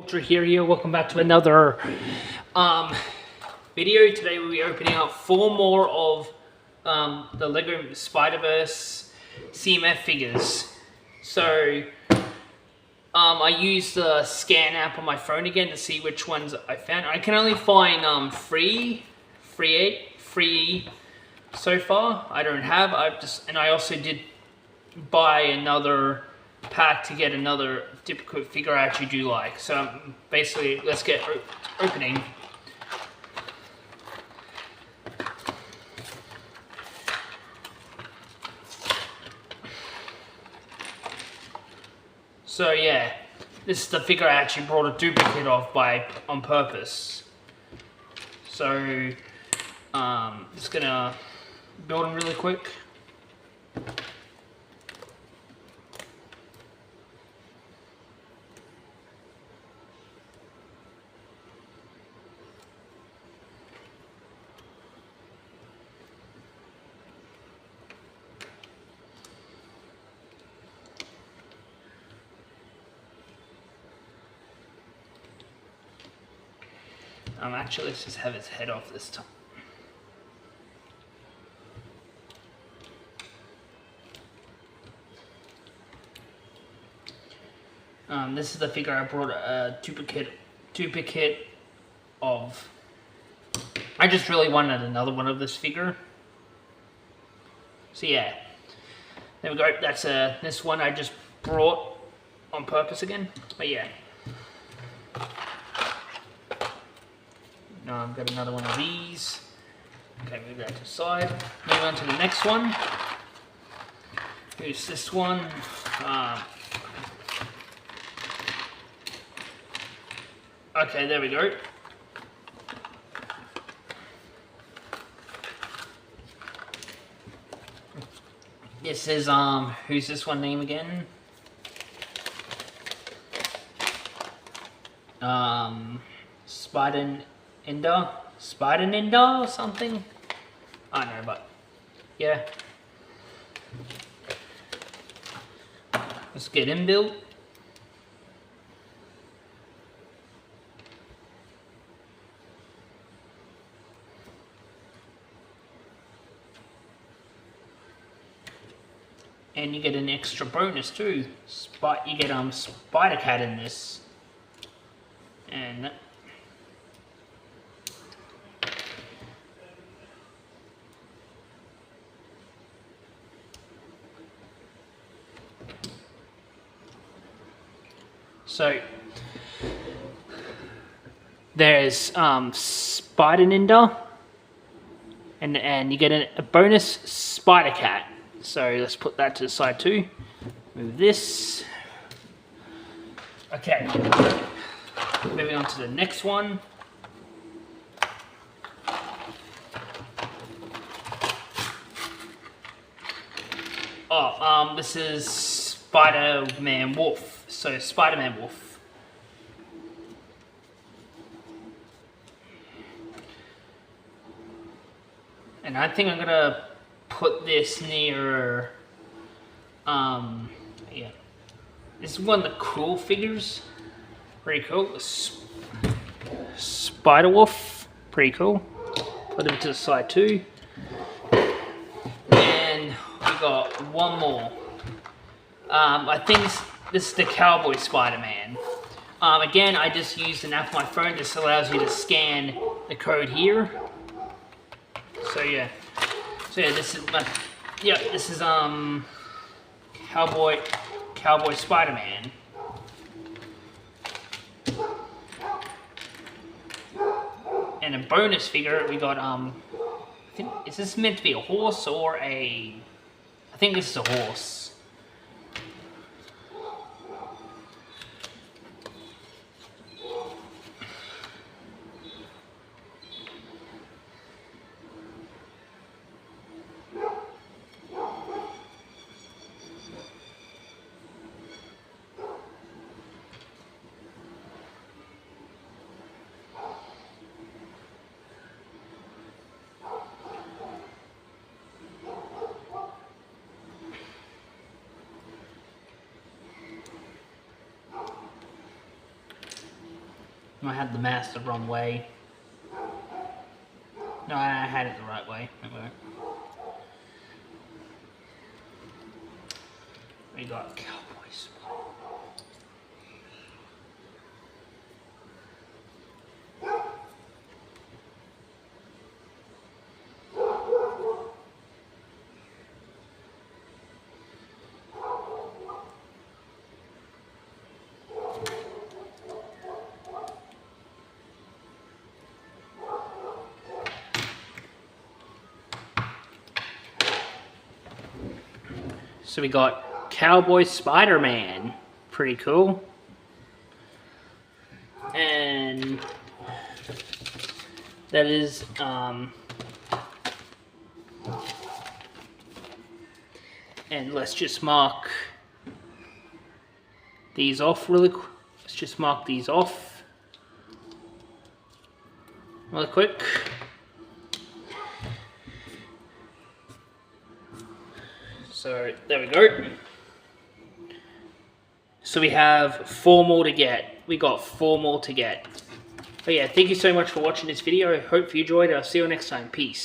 Here, welcome back to another video. Today we'll be opening up 4 more of the Lego Spider-Verse CMF figures. So I used the scan app on my phone again to see which ones I found. I can only find free so far. I don't have. I also did buy another pack to get another duplicate figure I actually do like. So basically, let's get opening. So yeah, this is the figure I actually brought a duplicate of on purpose. So just gonna build them really quick. Actually, let's just have his head off this time. This is the figure I brought a duplicate of. I just really wanted another one of this figure. So yeah, there we go. That's this one I just brought on purpose again. But yeah. Now I've got another one of these. Okay, move that to the side. Move on to the next one. Here's this one. Okay, there we go. This is, who's this one name again? Spider-Ninja or something? I don't know, but yeah. Let's get him built. And you get an extra bonus too. You get Spider-Cat in this. And so there's Spider-Ninja, and you get a bonus Spider-Cat. So let's put that to the side too. Move this. Okay. Moving on to the next one. Oh, this is Spider-Man Wolf. So Spider-Man Wolf. And I think I'm gonna put this near, yeah. This is one of the cool figures. Pretty cool. Spider Wolf. Pretty cool. Put him to the side too. And we got one more. I think this is the Cowboy Spider-Man. Again, I just used an app on my phone. This allows you to scan the code here. So yeah. So yeah, this is Cowboy Spider-Man. And a bonus figure, we got, I think, is this meant to be a horse or I think this is a horse. I had the mask the wrong way. No, I had it the right way. Okay. We got Cowboy Spider-Man. So we got Cowboy Spider-Man. Pretty cool. And that is and let's just mark these off really quick. Let's just mark these off really quick. So there we go. So we have 4 more to get. We got 4 more to get. But yeah, thank you so much for watching this video. I hope you enjoyed it. I'll see you next time. Peace.